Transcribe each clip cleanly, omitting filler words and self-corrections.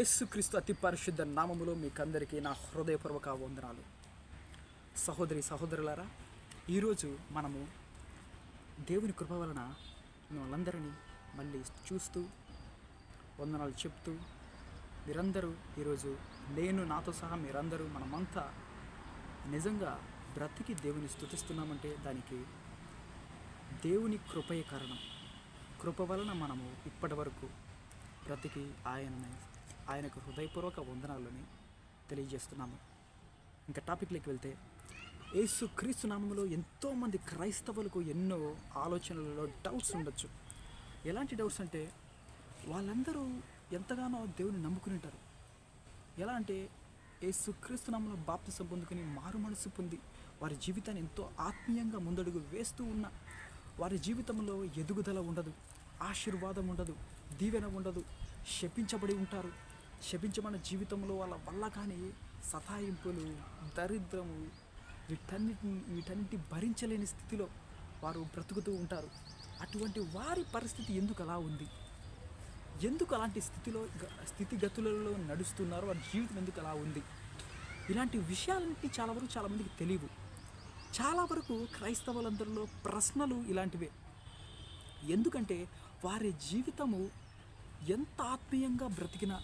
యేసుక్రీస్తు అతి పరిశుద్ధ నామములో మీకందరికీ నా హృదయపూర్వక వందనాలు. సహోదరి సహోదరులారా, ఈరోజు మనము దేవుని కృప వలన వాళ్ళందరినీ మళ్ళీ చూస్తూ వందనాలు చెప్తూ మీరందరూ ఈరోజు నాతో సహా మీరందరూ మనమంతా నిజంగా బ్రతికి దేవుని స్తుతిస్తున్నామంటే దానికి దేవుని కృపయే కారణం. కృప వలన మనము ఇప్పటి వరకు బ్రతికి ఆయనకు హృదయపూర్వక వందనాలని తెలియజేస్తున్నాము. ఇంకా టాపిక్లోకి వెళ్తే, యేసుక్రీస్తు నామములో ఎంతోమంది క్రైస్తవులకు ఎన్నో ఆలోచనలలో డౌట్స్ ఉండొచ్చు. ఎలాంటి డౌట్స్ అంటే, వాళ్ళందరూ ఎంతగానో దేవుని నమ్ముకుని ఉంటారు. ఎలా అంటే, యేసుక్రీస్తు నామములో బాప్తిసం పొందుకుని మారు మనసు పొంది వారి జీవితాన్ని ఎంతో ఆత్మీయంగా ముందడుగు వేస్తూ ఉన్న వారి జీవితంలో ఎదుగుదల ఉండదు, ఆశీర్వాదం ఉండదు, దీవెన ఉండదు, శపించబడి ఉంటారు. శపించబడిన జీవితంలో వాళ్ళ వల్ల కానీ సతాయింపులు, దరిద్రము, వీటన్నిటి భరించలేని స్థితిలో వారు బ్రతుకుతూ ఉంటారు. అటువంటి వారి పరిస్థితి ఎందుకు అలా ఉంది, ఎందుకు అలాంటి స్థితిగతులలో నడుస్తున్నారో, వారి జీవితం ఎందుకు అలా ఉంది, ఇలాంటి విషయాలన్నింటినీ చాలామందికి తెలియవు. చాలా వరకు క్రైస్తవులందరిలో ప్రశ్నలు ఇలాంటివే. ఎందుకంటే వారి జీవితము ఎంత ఆత్మీయంగా బ్రతికినా,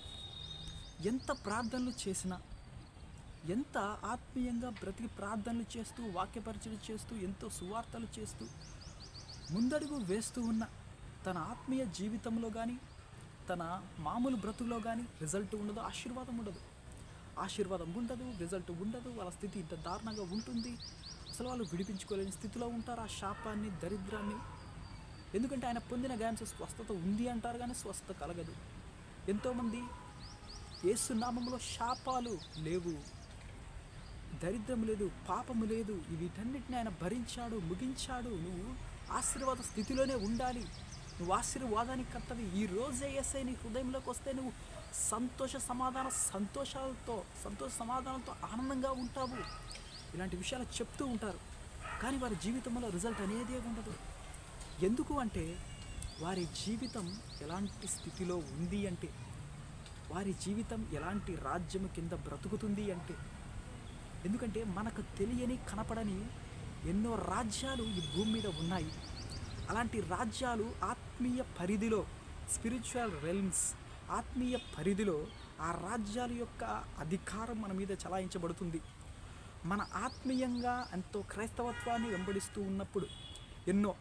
ఎంత ప్రార్థనలు చేసినా, ఎంత ఆత్మీయంగా బ్రతికి ప్రార్థనలు చేస్తూ, వాక్యపరిచయం చేస్తూ, ఎంతో సువార్తలు చేస్తూ ముందడుగు వేస్తూ ఉన్న తన ఆత్మీయ జీవితంలో కానీ, తన మామూలు బ్రతుకులో కానీ రిజల్ట్ ఉండదు, ఆశీర్వాదం ఉండదు, రిజల్ట్ ఉండదు. వాళ్ళ స్థితి ఇంత దారుణంగా ఉంటుంది. అసలు వాళ్ళు విడిపించుకోలేని స్థితిలో ఉంటారు ఆ శాపాన్ని, దరిద్రాన్ని. ఎందుకంటే ఆయన పొందిన గాయంతో స్వస్థత ఉంది అంటారు, కానీ స్వస్థత కలగదు. ఎంతోమంది యేసు నామములో శాపాలు లేవు, దరిద్రం లేదు, పాపము లేదు, వీటన్నిటిని ఆయన భరించాడు, ముగించాడు. నువ్వు ఆశీర్వాద స్థితిలోనే ఉండాలి, నువ్వు ఆశీర్వాదానికి కర్తవి. ఈ రోజే యేసయ్య నీ హృదయంలోకి వస్తే నువ్వు సంతోష సమాధానంతో ఆనందంగా ఉంటావు. ఇలాంటి విషయాలు చెప్తూ ఉంటారు, కానీ వారి జీవితంలో రిజల్ట్ అనేది ఉండదు. ఎందుకు అంటే, వారి జీవితం ఎలాంటి స్థితిలో ఉంది అంటే, వారి జీవితం ఎలాంటి రాజ్యం కింద బ్రతుకుతుంది అంటే, ఎందుకంటే మనకు తెలియని, కనపడని ఎన్నో రాజ్యాలు ఈ భూమి మీద ఉన్నాయి. అలాంటి రాజ్యాలు ఆత్మీయ పరిధిలో, స్పిరిచువల్ రెల్మ్స్, ఆత్మీయ పరిధిలో ఆ రాజ్యాల యొక్క అధికారం మన మీద చలాయించబడుతుంది. మన ఆత్మీయంగా ఎంతో క్రైస్తవత్వాన్ని వెంబడిస్తూ ఉన్నప్పుడు ఎన్నో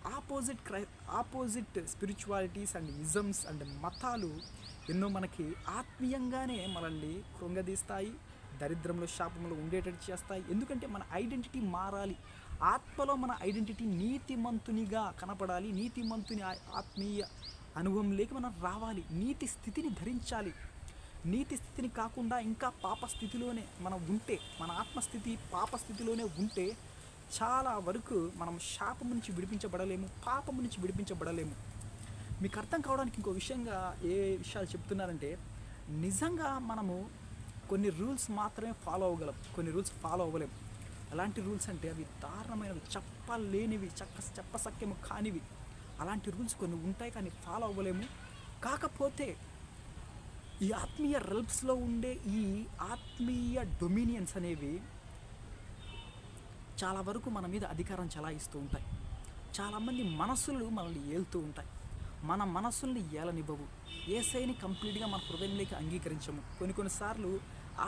ఆపోజిట్ స్పిరిచువాలిటీస్ అండ్ ఇజమ్స్ అండ్ మతాలు ఎన్నో మనకి ఆత్మీయంగానే మనల్ని కృంగదీస్తాయి, దరిద్రంలో, శాపంలో ఉండేటట్టు చేస్తాయి. ఎందుకంటే మన ఐడెంటిటీ మారాలి, ఆత్మలో మన ఐడెంటిటీ నీతిమంతునిగా కనపడాలి, నీతిమంతుని ఆత్మీయ అనుభవం లేక మనం రావాలి, నీతి స్థితిని ధరించాలి. నీతి స్థితిని కాకుండా ఇంకా పాప స్థితిలోనే మనం ఉంటే, మన ఆత్మస్థితి పాప స్థితిలోనే ఉంటే చాలా వరకు మనం శాపం నుంచి విడిపించబడలేము, పాపం నుంచి విడిపించబడలేము. మీకు అర్థం కావడానికి ఇంకో విషయంగా ఏ విషయాలు చెప్తున్నారంటే, నిజంగా మనము కొన్ని రూల్స్ మాత్రమే ఫాలో అవ్వగలం, కొన్ని రూల్స్ ఫాలో అవ్వలేము. అలాంటి రూల్స్ అంటే అవి దారుణమైనవి, చెప్పలేనివి, చెప్పసక్యము కానివి. అలాంటి రూల్స్ కొన్ని ఉంటాయి, కానీ ఫాలో అవ్వలేము. కాకపోతే ఈ ఆత్మీయ రెల్ప్స్లో ఉండే ఈ ఆత్మీయ డొమినియన్స్ అనేవి చాలా వరకు మన మీద అధికారం చలాయిస్తూ ఉంటాయి. చాలామంది మనస్సులు మనల్ని ఏలుతూ ఉంటాయి. మన మనస్సుల్ని ఏలనివ్వవు. యేసయ్యని కంప్లీట్గా మన హృదయంలోకి అంగీకరించము. కొన్నిసార్లు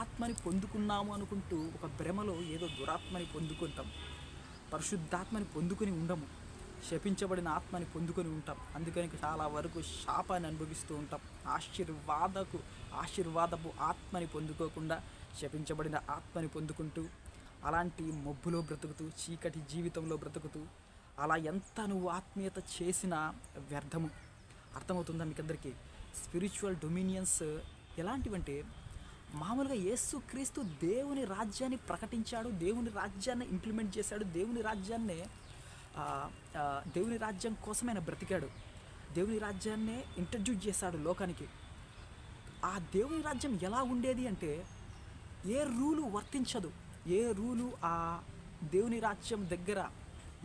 ఆత్మని పొందుకున్నాము అనుకుంటూ ఒక భ్రమలో ఏదో దురాత్మని పొందుకుంటాం, పరిశుద్ధాత్మని పొందుకొని ఉండము, శపించబడిన ఆత్మని పొందుకొని ఉంటాం. అందుకని చాలా వరకు శాపాన్ని అనుభవిస్తూ ఉంటాం. ఆశీర్వాదపు ఆత్మని పొందుకోకుండా శపించబడిన ఆత్మని పొందుకుంటూ, అలాంటి మబ్బులో బ్రతుకుతూ, చీకటి జీవితంలో బ్రతుకుతూ, అలా ఎంత నువ్వు ఆత్మీయత చేసినా వ్యర్థము. అర్థమవుతుందా మీకు అందరికీ? స్పిరిచువల్ డొమినియన్స్ ఎలాంటివంటే, మామూలుగా యేసుక్రీస్తు దేవుని రాజ్యాన్ని ప్రకటించాడు, దేవుని రాజ్యాన్ని ఇంప్లిమెంట్ చేశాడు, దేవుని రాజ్యం కోసమే ఆయన బ్రతికాడు, దేవుని రాజ్యాన్నే ఇంట్రడ్యూస్ చేశాడు లోకానికి. ఆ దేవుని రాజ్యం ఎలా ఉండేది అంటే, ఏ రూలు వర్తించదు, ఏ రూలు ఆ దేవుని రాజ్యం దగ్గర,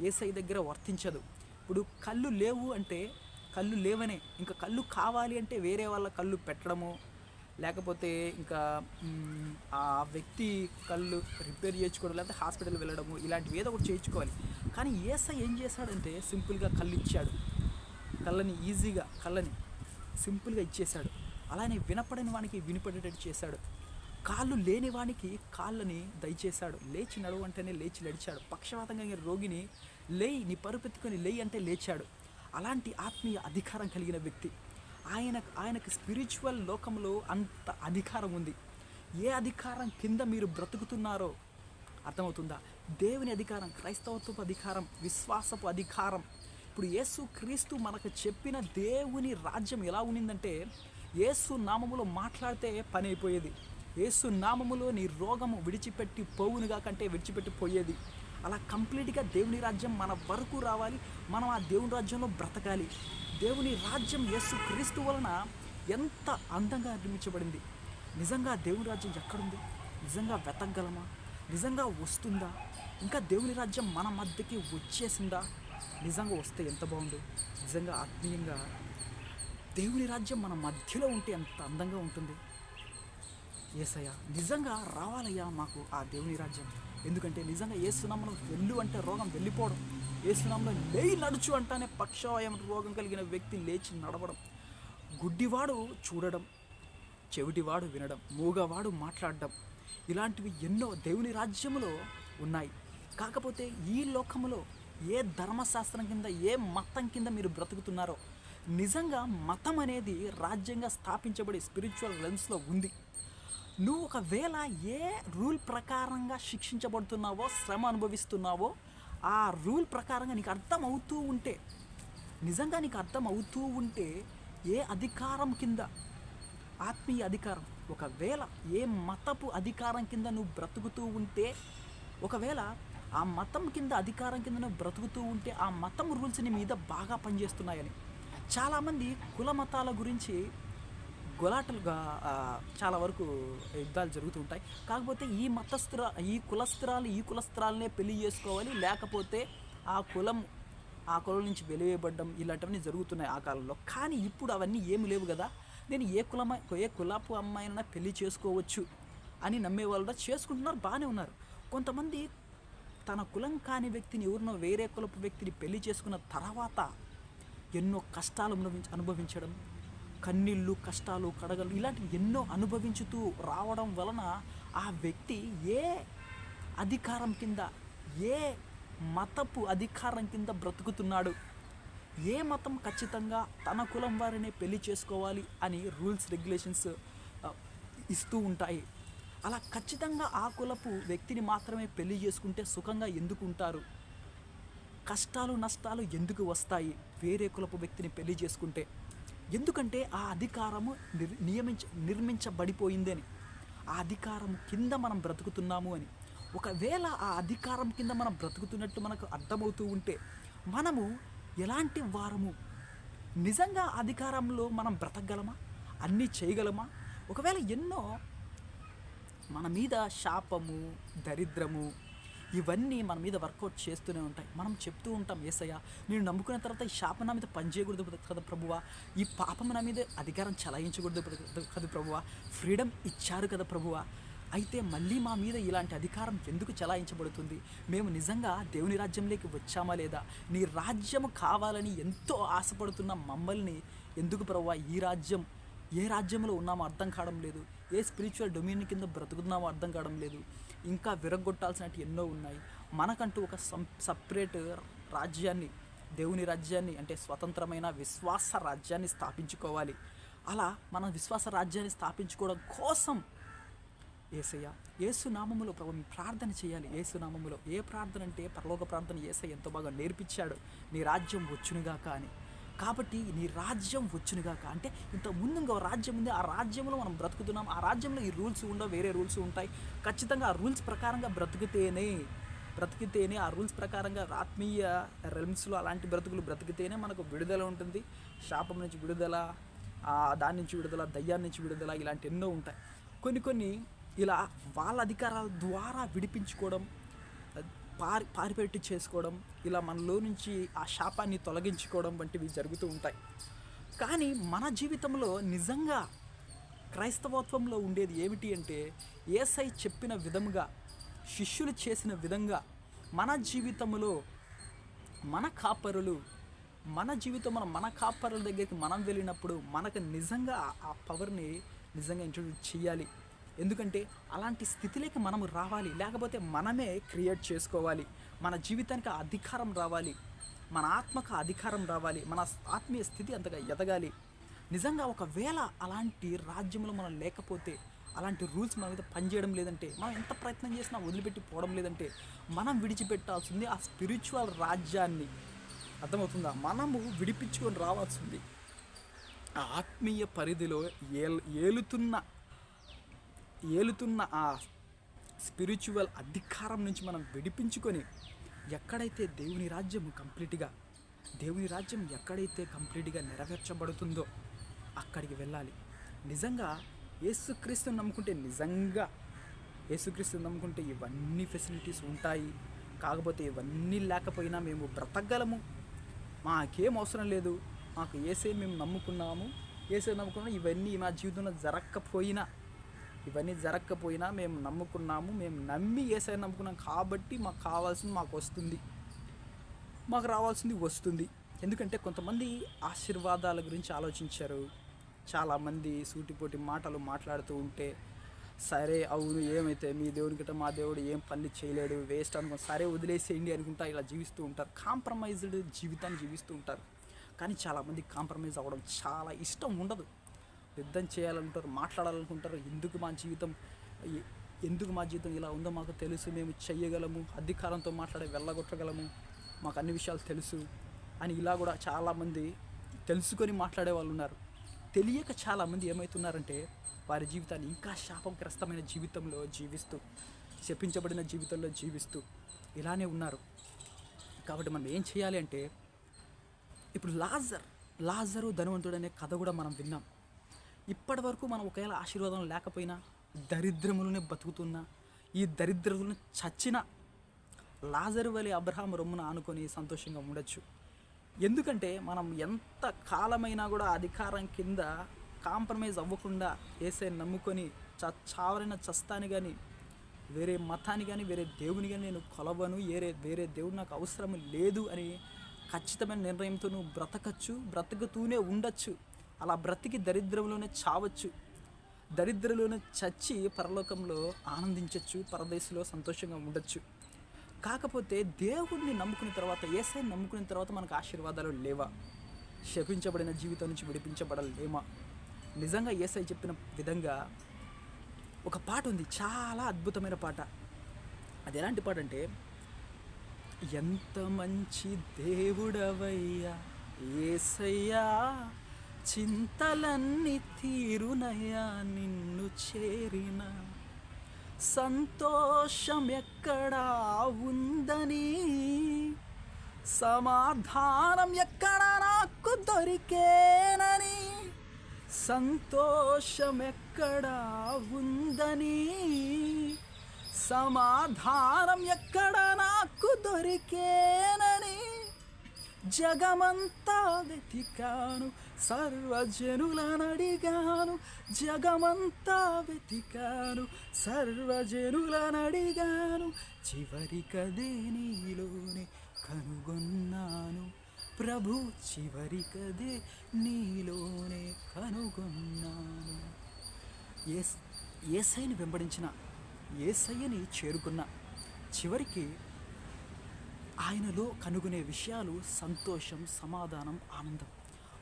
యేసయ్య దగ్గర వర్తించదు. ఇప్పుడు కళ్ళు లేవు అంటే కళ్ళు లేవనే, ఇంకా కళ్ళు కావాలి అంటే వేరే వాళ్ళ కళ్ళు పెట్టడము, లేకపోతే ఇంకా ఆ వ్యక్తి కళ్ళు రిపేర్ చేయించుకోవడం, లేకపోతే హాస్పిటల్ వెళ్ళడము, ఇలాంటివి ఏదో ఒకటి చేయించుకోవాలి. కానీ యేసయ్య ఏం చేశాడంటే సింపుల్గా కళ్ళు ఇచ్చాడు. కళ్ళని సింపుల్గా ఇచ్చేశాడు. అలానే వినపడని వానికి వినిపడేటట్టు చేశాడు. కాళ్ళు లేని వానికి కాళ్ళని దయచేశాడు. లేచి నడవంటేనే లేచి నడిచాడు. పక్షవాతంగా కలిగిన రోగిని లేయి, నీ పరుపెత్తుకొని లేయి అంటే లేచాడు. అలాంటి ఆత్మీయ అధికారం కలిగిన వ్యక్తి. ఆయనకు స్పిరిచువల్ లోకంలో అంత అధికారం ఉంది. ఏ అధికారం కింద మీరు బ్రతుకుతున్నారో అర్థమవుతుందా? దేవుని అధికారం, క్రైస్తవత్వపు అధికారం, విశ్వాసపు అధికారం. ఇప్పుడు యేసు క్రీస్తు మనకు చెప్పిన దేవుని రాజ్యం ఎలా ఉన్నిందంటే, యేసు నామములో మాట్లాడితే పని అయిపోయేది. యేసు నామములో నీ రోగము విడిచిపెట్టి పోవునుగా కంటే విడిచిపెట్టి పోయేది. అలా కంప్లీట్గా దేవుని రాజ్యం మన వరకు రావాలి. మనం ఆ దేవుని రాజ్యంలో బ్రతకాలి. దేవుని రాజ్యం యేసు క్రీస్తు వలన ఎంత అందంగా నిర్మించబడింది. నిజంగా దేవుని రాజ్యం ఎక్కడుంది? నిజంగా వెతకగలమా? నిజంగా వస్తుందా? ఇంకా దేవుని రాజ్యం మన మధ్యకి వచ్చేసిందా? నిజంగా వస్తే ఎంత బాగుండు. నిజంగా ఆత్మీయంగా దేవుని రాజ్యం మన మధ్యలో ఉంటే ఎంత అందంగా ఉంటుంది. యేసయ్య నిజంగా రావాలయ్యా మాకు ఆ దేవుని రాజ్యం. ఎందుకంటే నిజంగా యేసునామములో వెళ్ళు అంటే రోగం వెళ్ళిపోవడం, యేసునామములో లేచి నడుచు అంటానే పక్షవాయం రోగం కలిగిన వ్యక్తి లేచి నడవడం, గుడ్డివాడు చూడడం, చెవిటివాడు వినడం, మూగవాడు మాట్లాడడం, ఇలాంటివి ఎన్నో దేవుని రాజ్యములో ఉన్నాయి. కాకపోతే ఈ లోకములో ఏ ధర్మశాస్త్రం కింద, ఏ మతం కింద మీరు బ్రతుకుతున్నారో, నిజంగా మతం అనేది రాజ్యంగా స్థాపించబడి స్పిరిచువల్ లెన్స్లో ఉంది. నువ్వు ఒకవేళ ఏ రూల్ ప్రకారంగా శిక్షించబడుతున్నావో, శ్రమ అనుభవిస్తున్నావో, ఆ రూల్ ప్రకారంగా నీకు అర్థం అవుతూ ఉంటే, నిజంగా నీకు అర్థం అవుతూ ఉంటే, ఏ అధికారం కింద, ఆత్మీయ అధికారం, ఒకవేళ ఏ మతపు అధికారం కింద నువ్వు బ్రతుకుతూ ఉంటే, ఒకవేళ ఆ మతం కింద అధికారం కింద నువ్వు బ్రతుకుతూ ఉంటే, ఆ మతం రూల్స్ నీ మీద బాగా పనిచేస్తున్నాయని. చాలామంది కుల మతాల గురించి గొలాటలుగా చాలా వరకు యుద్ధాలు జరుగుతూ ఉంటాయి. కాకపోతే ఈ కులస్త్రాలనే పెళ్లి చేసుకోవాలి, లేకపోతే ఆ కులం నుంచి వెలివేయబడ్డం, ఇలాంటివన్నీ జరుగుతున్నాయి ఆ కాలంలో. కానీ ఇప్పుడు అవన్నీ ఏమి లేవు కదా. నేను ఏ కులపు అమ్మాయినైనా పెళ్లి చేసుకోవచ్చు అని నమ్మేవాళ్ళు చేసుకుంటున్నారు, బాగానే ఉన్నారు. కొంతమంది తన కులం కాని వ్యక్తిని, ఎవరినో వేరే కులపు వ్యక్తిని పెళ్లి చేసుకున్న తర్వాత ఎన్నో కష్టాలు అనుభవించడం, కన్నీళ్ళు, కష్టాలు, కడగలు, ఇలాంటివి ఎన్నో అనుభవించుతూ రావడం వలన ఆ వ్యక్తి ఏ అధికారం కింద, ఏ మతపు అధికారం కింద బ్రతుకుతున్నాడు, ఏ మతం ఖచ్చితంగా తన కులం వారినే పెళ్లి చేసుకోవాలి అని రూల్స్, రెగ్యులేషన్స్ ఇస్తూ ఉంటాయి. అలా ఖచ్చితంగా ఆ కులపు వ్యక్తిని మాత్రమే పెళ్లి చేసుకుంటే సుఖంగా ఎందుకు ఉంటారు? కష్టాలు, నష్టాలు ఎందుకు వస్తాయి వేరే కులపు వ్యక్తిని పెళ్లి చేసుకుంటే? ఎందుకంటే ఆ అధికారము నిర్మించబడిపోయింది అని, ఆ అధికారం కింద మనం బ్రతుకుతున్నాము అని. ఒకవేళ ఆ అధికారం కింద మనం బ్రతుకుతున్నట్టు మనకు అర్థమవుతూ ఉంటే, మనము ఎలాంటి వారము? నిజంగా అధికారంలో మనం బ్రతకగలమా? అన్నీ చేయగలమా? ఒకవేళ ఎన్నో మన మీద శాపము, దరిద్రము, ఇవన్నీ మన మీద వర్కౌట్ చేస్తూనే ఉంటాయి. మనం చెప్తూ ఉంటాం, యేసయ్య నేను నమ్ముకున్న తర్వాత ఈ శాపం నా మీద పనిచేయకూడదు కదా ప్రభువా, ఈ పాపం నా మీద అధికారం చలాయించకూడదు కదా ప్రభువా, ఫ్రీడమ్ ఇచ్చారు కదా ప్రభువా, అయితే మళ్ళీ మా మీద ఇలాంటి అధికారం ఎందుకు చలాయించబడుతుంది? మేము నిజంగా దేవుని రాజ్యంలోకి వచ్చామా లేదా? నీ రాజ్యం కావాలని ఎంతో ఆశపడుతున్న మమ్మల్ని ఎందుకు ప్రభువా ఏ రాజ్యంలో ఉన్నామో అర్థం కావడం లేదు, ఏ స్పిరిచువల్ డొమినియన్ కింద బ్రతుకుతున్నామో అర్థం కావడం లేదు. ఇంకా విరగొట్టాల్సినట్టు ఎన్నో ఉన్నాయి. మనకంటూ ఒక సపరేట్ రాజ్యాన్ని, దేవుని రాజ్యాన్ని, అంటే స్వతంత్రమైన విశ్వాస రాజ్యాన్ని స్థాపించుకోవాలి. అలా మనం విశ్వాస రాజ్యాన్ని స్థాపించుకోవడం కోసం యేసయ్య, యేసు నామములో ప్రభు ప్రార్థన చేయాలి. యేసు నామములో ఏ ప్రార్థన అంటే పరలోక ప్రార్థన యేసయ్య ఎంతో బాగా నేర్పించాడు. నీ రాజ్యం వచ్చునుగాక అని. కాబట్టి నీ రాజ్యం వచ్చునుగాక అంటే ఇంత ముందు ఇంకో రాజ్యం ఉంది, ఆ రాజ్యంలో మనం బ్రతుకుతున్నాం. ఆ రాజ్యంలో ఈ రూల్స్ ఉండవు, వేరే రూల్స్ ఉంటాయి. ఖచ్చితంగా ఆ రూల్స్ ప్రకారంగా బ్రతికితేనే ఆ రూల్స్ ప్రకారంగా ఆత్మీయ రెల్మ్స్లో అలాంటి బ్రతికితేనే మనకు విడుదల ఉంటుంది. శాపం నుంచి విడుదల, దాని నుంచి విడుదల, దయ్యాన్ని నుంచి విడుదల, ఇలాంటి ఎన్నో ఉంటాయి. కొన్ని ఇలా వాళ్ళ అధికారాల ద్వారా విడిపించుకోవడం, పారిపెట్టి చేసుకోవడం, ఇలా మనలో నుంచి ఆ శాపాన్ని తొలగించుకోవడం వంటివి జరుగుతూ ఉంటాయి. కానీ మన జీవితంలో నిజంగా క్రైస్తవత్వంలో ఉండేది ఏమిటి అంటే, యేసయ్య చెప్పిన విధముగా, శిష్యులు చేసిన విధంగా మన జీవితంలో మన కాపరులు మన జీవితంలో మన కాపరుల దగ్గరికి మనం వెళ్ళినప్పుడు మనకు నిజంగా ఆ పవర్ని నిజంగా ఇంట్రొడ్యూస్ చేయాలి. ఎందుకంటే అలాంటి స్థితిలోకి మనము రావాలి, లేకపోతే మనమే క్రియేట్ చేసుకోవాలి. మన జీవితానికి ఆ అధికారం రావాలి, మన ఆత్మకు అధికారం రావాలి, మన ఆత్మీయ స్థితి అంతగా ఎదగాలి. నిజంగా ఒకవేళ అలాంటి రాజ్యంలో మనం లేకపోతే, అలాంటి రూల్స్ మన మీద పనిచేయడం లేదంటే, మనం ఎంత ప్రయత్నం చేసినా వదిలిపెట్టి పోవడం లేదంటే, మనం విడిచిపెట్టాల్సింది ఆ స్పిరిచువల్ రాజ్యాన్ని. అర్థమవుతుందా? మనము విడిపించుకొని రావాల్సింది ఆ ఆత్మీయ పరిధిలో ఏలుతున్న ఆ స్పిరిచువల్ అధికారం నుంచి మనం విడిపించుకొని, ఎక్కడైతే దేవుని రాజ్యం ఎక్కడైతే కంప్లీట్గా నెరవేర్చబడుతుందో అక్కడికి వెళ్ళాలి. నిజంగా యేసుక్రీస్తుని నమ్ముకుంటే ఇవన్నీ ఫెసిలిటీస్ ఉంటాయి. కాకపోతే ఇవన్నీ లేకపోయినా మేము బ్రతకగలము, మాకేం అవసరం లేదు, మాకు యేసే మేము నమ్ముకున్నాము, ఇవన్నీ మా జీవితంలో జరగకపోయినా మేము నమ్ముకున్నాము, మేము నమ్మి యేసయ్యని నమ్ముకున్నాం కాబట్టి మాకు కావాల్సింది మాకు వస్తుంది, మాకు రావాల్సింది వస్తుంది. ఎందుకంటే కొంతమంది ఆశీర్వాదాల గురించి ఆలోచించారు. చాలామంది సూటిపోటి మాటలు మాట్లాడుతూ ఉంటే, సరే అవును ఏమైతే మీ దేవుని గిట్ట మా దేవుడు ఏం పని చేయలేడు, వేస్ట్ అనుకో, సరే వదిలేసేయండి అనుకుంటా ఇలా జీవిస్తూ ఉంటారు. కాంప్రమైజ్డ్ జీవితాన్ని జీవిస్తూ ఉంటారు. కానీ చాలామంది కాంప్రమైజ్ అవ్వడం చాలా ఇష్టం ఉండదు. యుద్ధం చేయాలనుకుంటారు, మాట్లాడాలనుకుంటారు. ఎందుకు మా జీవితం ఇలా ఉందో మాకు తెలుసు, మేము చెయ్యగలము, అధికారంతో వెళ్ళగొట్టగలము, మాకు అన్ని విషయాలు తెలుసు అని ఇలా కూడా చాలామంది తెలుసుకొని మాట్లాడే వాళ్ళు ఉన్నారు. తెలియక చాలామంది ఏమవుతున్నారంటే, వారి జీవితాన్ని ఇంకా శాపగ్రస్తమైన జీవితంలో జీవిస్తూ, శపించబడిన జీవితంలో జీవిస్తూ ఇలానే ఉన్నారు. కాబట్టి మనం ఏం చేయాలి అంటే, ఇప్పుడు లాజరు ధనవంతుడు అనే కథ కూడా మనం విన్నాం. ఇప్పటి వరకు మనం ఒకవేళ ఆశీర్వాదం లేకపోయినా, దరిద్రములనే బతుకుతున్నా, ఈ దరిద్రములను చచ్చిన లాజరు వలె అబ్రహాం రొమ్మున ఆనుకొని సంతోషంగా ఉండొచ్చు. ఎందుకంటే మనం ఎంత కాలమైనా కూడా అధికారం కింద కాంప్రమైజ్ అవ్వకుండా యేసయ్యని నమ్ముకొని చావరైన చస్తాని కానీ, వేరే మతాన్ని కానీ, వేరే దేవుని కానీ నేను కొలవను, వేరే దేవుడు నాకు అవసరం లేదు అని ఖచ్చితమైన నిర్ణయంతో నువ్వు బ్రతకుతూనే ఉండొచ్చు. అలా బ్రతికి దరిద్రంలోనే చావచ్చు, దరిద్రంలోనే చచ్చి పరలోకంలో ఆనందించవచ్చు, పరదేశంలో సంతోషంగా ఉండొచ్చు. కాకపోతే దేవుడిని నమ్ముకున్న తర్వాత, యేసయ్యని నమ్ముకున్న తర్వాత మనకు ఆశీర్వాదాలు లేవా? శపించబడిన జీవితం నుంచి విడిపించబడలేమా? నిజంగా యేసయ్య చెప్పిన విధంగా ఒక పాట ఉంది, చాలా అద్భుతమైన పాట. అది ఎలాంటి పాట అంటే, ఎంత మంచి దేవుడవయ్యా యేసయ్యా, చింతలన్నీ తీరునయ్యా నిన్ను చేరిన, సంతోషం ఎక్కడా ఉందని, సమాధానం ఎక్కడ నాకు దొరికేనని, సంతోషం ఎక్కడా ఉందని, సమాధానం ఎక్కడ నాకు దొరికేనని, జగమంతా వెతికాను, సర్వజనులనడిగాను, జగమంతా వెతికాను, సర్వజనులనడిగాను, చివరికదే నీలోనే కనుగొన్నాను ప్రభు, చివరికదే నీలోనే కనుగొన్నాను. యేసయ్యని వెంబడించిన, యేసయ్యని చేరుకున్న, చివరికి ఆయనలో కనుగొనే విషయాలు సంతోషం, సమాధానం, ఆనందం.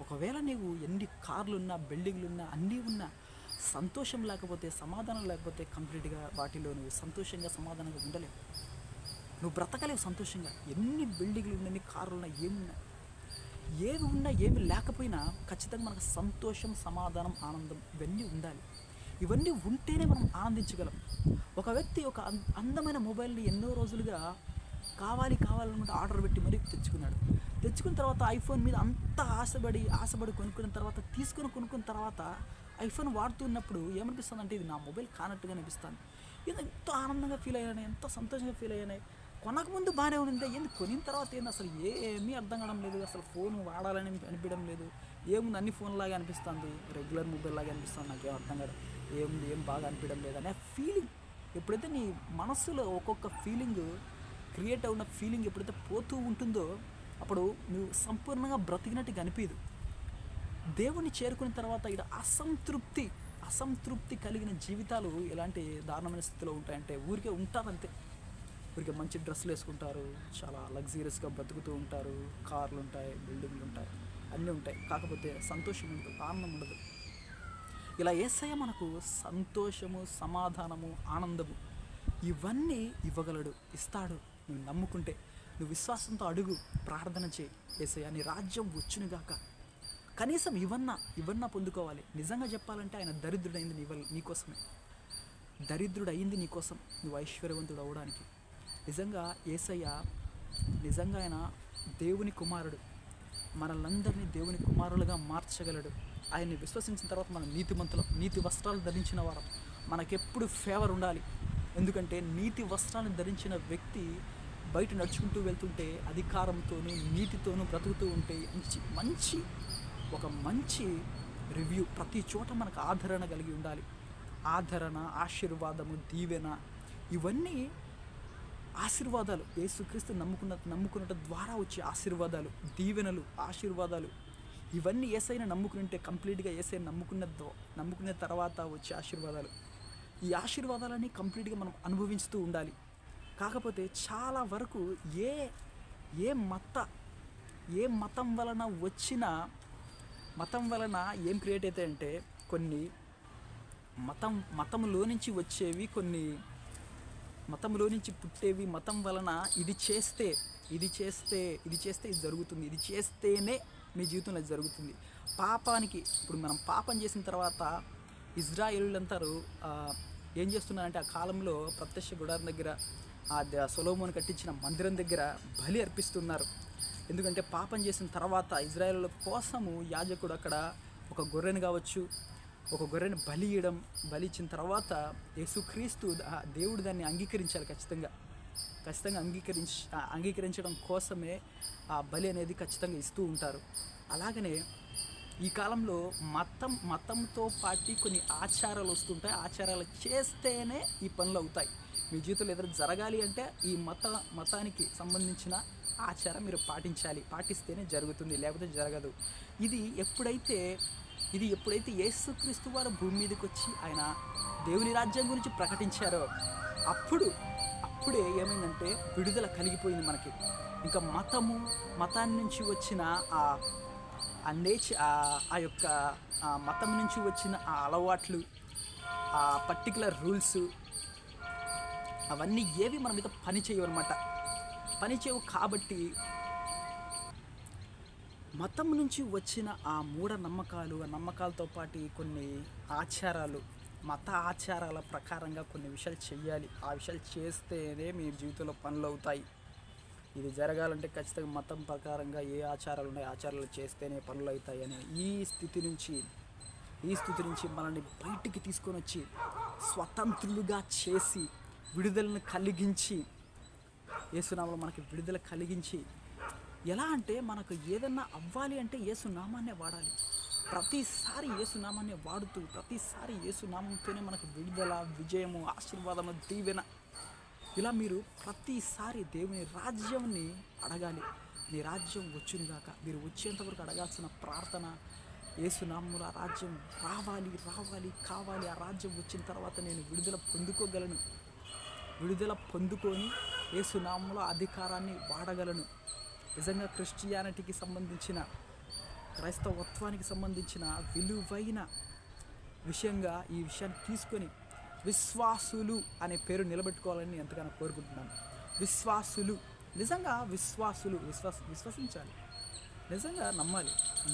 ఒకవేళ నీవు ఎన్ని కార్లున్నా, బిల్డింగ్లున్నా, అన్నీ ఉన్నా, సంతోషం లేకపోతే, సమాధానం లేకపోతే కంప్లీట్గా వాటిలో నువ్వు సంతోషంగా, సమాధానంగా ఉండలేవు. నువ్వు బ్రతకలేవు సంతోషంగా. ఎన్ని బిల్డింగ్లు ఉన్నా, ఎన్ని కార్లు ఉన్నా, ఏమి ఉన్నా ఏమి లేకపోయినా ఖచ్చితంగా మనకు సంతోషం, సమాధానం, ఆనందం ఇవన్నీ ఉండాలి. ఇవన్నీ ఉంటేనే మనం ఆనందించగలం. ఒక వ్యక్తి ఒక అందమైన మొబైల్ని ఎన్నో రోజులుగా కావాలనుకుంటే ఆర్డర్ పెట్టి మరీ తెచ్చుకున్న తర్వాత ఐఫోన్ మీద అంత ఆశపడి కొనుక్కున్న తర్వాత, కొనుక్కున్న తర్వాత ఐఫోన్ వాడుతున్నప్పుడు ఏమనిపిస్తుంది అంటే, ఇది నా మొబైల్ కానట్టుగా అనిపిస్తుంది. ఇది ఎంతో ఆనందంగా ఫీల్ అయ్యాను, ఎంతో సంతోషంగా ఫీల్ అయ్యాను. కొనకముందు బాగానే ఉంది, ఏంది కొనిన తర్వాత ఏంది అసలు ఏమీ అర్థం కావడం లేదు, అసలు ఫోన్ వాడాలని అనిపించడం లేదు, ఏముంది అన్ని ఫోన్ లాగా అనిపిస్తుంది, రెగ్యులర్ మొబైల్ లాగా అనిపిస్తుంది, నాకేం అర్థం కాదు, ఏముంది ఏం బాగా అనిపించడం లేదనే ఫీలింగ్. ఎప్పుడైతే నీ మనస్సులో ఒక్కొక్క ఫీలింగ్ క్రియేట్ అవున్న ఫీలింగ్ ఎప్పుడైతే పోతూ ఉంటుందో అప్పుడు నువ్వు సంపూర్ణంగా బ్రతికినట్టుగా అనిపించదు. దేవుని చేరుకున్న తర్వాత ఇక్కడ అసంతృప్తి కలిగిన జీవితాలు ఎలాంటి దారుణమైన స్థితిలో ఉంటాయంటే ఊరికే ఉంటారంతే. ఊరికే మంచి డ్రెస్సులు వేసుకుంటారు, చాలా లగ్జరీస్గా బతుకుతూ ఉంటారు, కార్లు ఉంటాయి, బిల్డింగ్లు ఉంటాయి, అన్నీ ఉంటాయి, కాకపోతే సంతోషం ఉండదు, ఆనందం ఉండదు. ఇలా యేసయ్య మనకు సంతోషము, సమాధానము, ఆనందము ఇవన్నీ ఇవ్వగలడు, ఇస్తాడు. నువ్వు నమ్ముకుంటే, నువ్వు విశ్వాసంతో అడుగు, ప్రార్థన చేయి, యేసయ్య నీ రాజ్యం వచ్చునుగాక. కనీసం ఇవన్నా పొందుకోవాలి. నిజంగా చెప్పాలంటే ఆయన దరిద్రుడైంది నీకోసమే, దరిద్రుడయింది నీకోసం నువ్వు ఐశ్వర్యవంతుడు అవ్వడానికి. నిజంగా యేసయ్య నిజంగా ఆయన దేవుని కుమారుడు, మనలందరినీ దేవుని కుమారులుగా మార్చగలడు. ఆయన్ని విశ్వసించిన తర్వాత మనం నీతిమంతులం, నీతి వస్త్రాలు ధరించిన వారం. మనకెప్పుడు ఫేవర్ ఉండాలి, ఎందుకంటే నీతి వస్త్రాలను ధరించిన వ్యక్తి బయట నడుచుకుంటూ వెళ్తుంటే అధికారంతోనూ నీతితోనూ బ్రతుకుతూ ఉంటే ఒక మంచి రివ్యూ, ప్రతి చోట మనకు ఆదరణ కలిగి ఉండాలి. ఆదరణ, ఆశీర్వాదము, దీవెన, ఇవన్నీ ఆశీర్వాదాలు. యేసుక్రీస్తు నమ్ముకున్నట ద్వారా వచ్చే ఆశీర్వాదాలు, దీవెనలు, ఆశీర్వాదాలు, ఇవన్నీ యేసయ్యను నమ్ముకుంటే కంప్లీట్గా యేసయ్యను నమ్ముకున్న తర్వాత వచ్చే ఆశీర్వాదాలు. ఈ ఆశీర్వాదాలన్నీ కంప్లీట్గా మనం అనుభవిస్తూ ఉండాలి. కాకపోతే చాలా వరకు ఏ మతం వలన ఏం క్రియేట్ అవుతాయంటే కొన్ని మతంలో నుంచి వచ్చేవి, కొన్ని మతంలో నుంచి పుట్టేవి. మతం వలన ఇది చేస్తే ఇది జరుగుతుంది, ఇది చేస్తేనే మీ జీవితంలో ఇది జరుగుతుంది. పాపానికి ఇప్పుడు మనం పాపం చేసిన తర్వాత ఇజ్రాయేలీలందరూ ఏం చేస్తున్నారంటే ఆ కాలంలో ప్రత్యక్ష గుడారం దగ్గర సొలొమోను కట్టించిన మందిరం దగ్గర బలి అర్పిస్తున్నారు. ఎందుకంటే పాపం చేసిన తర్వాత ఇజ్రాయేలీల కోసము యాజకుడు అక్కడ ఒక గొర్రెను కావచ్చు, ఒక గొర్రెని బలి ఇచ్చిన తర్వాత యేసుక్రీస్తు దేవుడు దాన్ని అంగీకరించాలి. ఖచ్చితంగా అంగీకరించడం కోసమే ఆ బలి అనేది ఖచ్చితంగా ఇస్తూ ఉంటారు. అలాగనే ఈ కాలంలో మతంతో పాటు కొన్ని ఆచారాలు వస్తుంటాయి. ఆచారాలు చేస్తేనే ఈ పనులు అవుతాయి. మీ జీవితంలో ఏదైనా జరగాలి అంటే ఈ మతానికి సంబంధించిన ఆచారం మీరు పాటిస్తేనే జరుగుతుంది, లేకపోతే జరగదు. ఇది ఎప్పుడైతే యేసుక్రీస్తు వారు భూమి మీదకి వచ్చి ఆయన దేవుని రాజ్యం గురించి ప్రకటించారో అప్పుడే ఏమైందంటే విడుదల కలిగిపోయింది మనకి. ఇంకా మతాన్ని నుంచి వచ్చిన ఆ యొక్క మతం నుంచి వచ్చిన ఆ అలవాట్లు, ఆ పర్టికులర్ రూల్స్, అవన్నీ ఏవి మన మీద పనిచేయవు. కాబట్టి మతం నుంచి వచ్చిన ఆ నమ్మకాలతో పాటు కొన్ని ఆచారాలు, మత ఆచారాల ప్రకారంగా కొన్ని విషయాలు చేయాలి. ఆ విషయాలు చేస్తేనే మీ జీవితంలో పనులు అవుతాయి. ఇది జరగాలంటే ఖచ్చితంగా మతం ప్రకారంగా ఏ ఆచారాలు ఉన్నాయో ఆచారాలు చేస్తేనే పనులు అవుతాయి అనే ఈ స్థితి నుంచి మనల్ని బయటికి తీసుకొని వచ్చి స్వతంత్రులుగా చేసి విడుదలను కలిగించి, యేసునామంలో మనకి విడుదల కలిగించి, ఎలా అంటే మనకు ఏదన్నా అవ్వాలి అంటే యేసునామాన్నే వాడాలి. ప్రతిసారి యేసునామాన్నే వాడుతూ ప్రతిసారి యేసునామంతోనే మనకు విడుదల, విజయము, ఆశీర్వాదము, దీవెన, ఇలా మీరు ప్రతిసారి దేవుని రాజ్యంని అడగాలి. నీ రాజ్యం వచ్చునుగాక. మీరు వచ్చేంతవరకు అడగాల్సిన ప్రార్థన యేసునామములో ఆ రాజ్యం కావాలి. ఆ రాజ్యం వచ్చిన తర్వాత నేను విడుదల పొందుకొని యేసునామములో అధికారాన్ని వాడగలను. నిజంగా క్రిస్టియానిటీకి సంబంధించిన, క్రైస్తవత్వానికి సంబంధించిన విలువైన విషయంగా ఈ విషయాన్ని తీసుకొని విశ్వాసులు అనే పేరు నిలబెట్టుకోవాలని ఎంతగానో కోరుకుంటున్నాను. నిజంగా విశ్వసించాలి, నిజంగా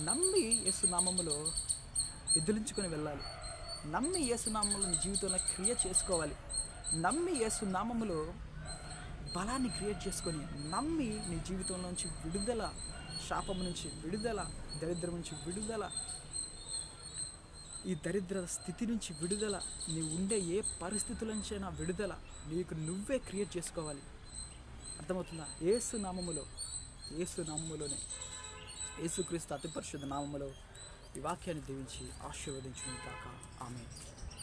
నమ్మి యేసునామములో ఎదురించుకొని వెళ్ళాలి. నమ్మి యేసునామములో నీ జీవితంలో క్రియ చేసుకోవాలి. నమ్మి యేసునామములో బలాన్ని క్రియేట్ చేసుకొని, నమ్మి నీ జీవితంలోంచి విడుదల, శాపం నుంచి విడుదల, దరిద్రం నుంచి విడుదల, ఈ దరిద్ర స్థితి నుంచి విడుదల, నీ ఉండే ఏ పరిస్థితుల నుంచైనా విడుదల నీకు నువ్వే క్రియేట్ చేసుకోవాలి. అర్థమవుతుందా? యేసునామములోనే, యేసుక్రీస్తు అతి పరిశుద్ధ నామములో ఈ వాక్యాన్ని దీవించి ఆశీర్వదించును కాక. ఆమేన్.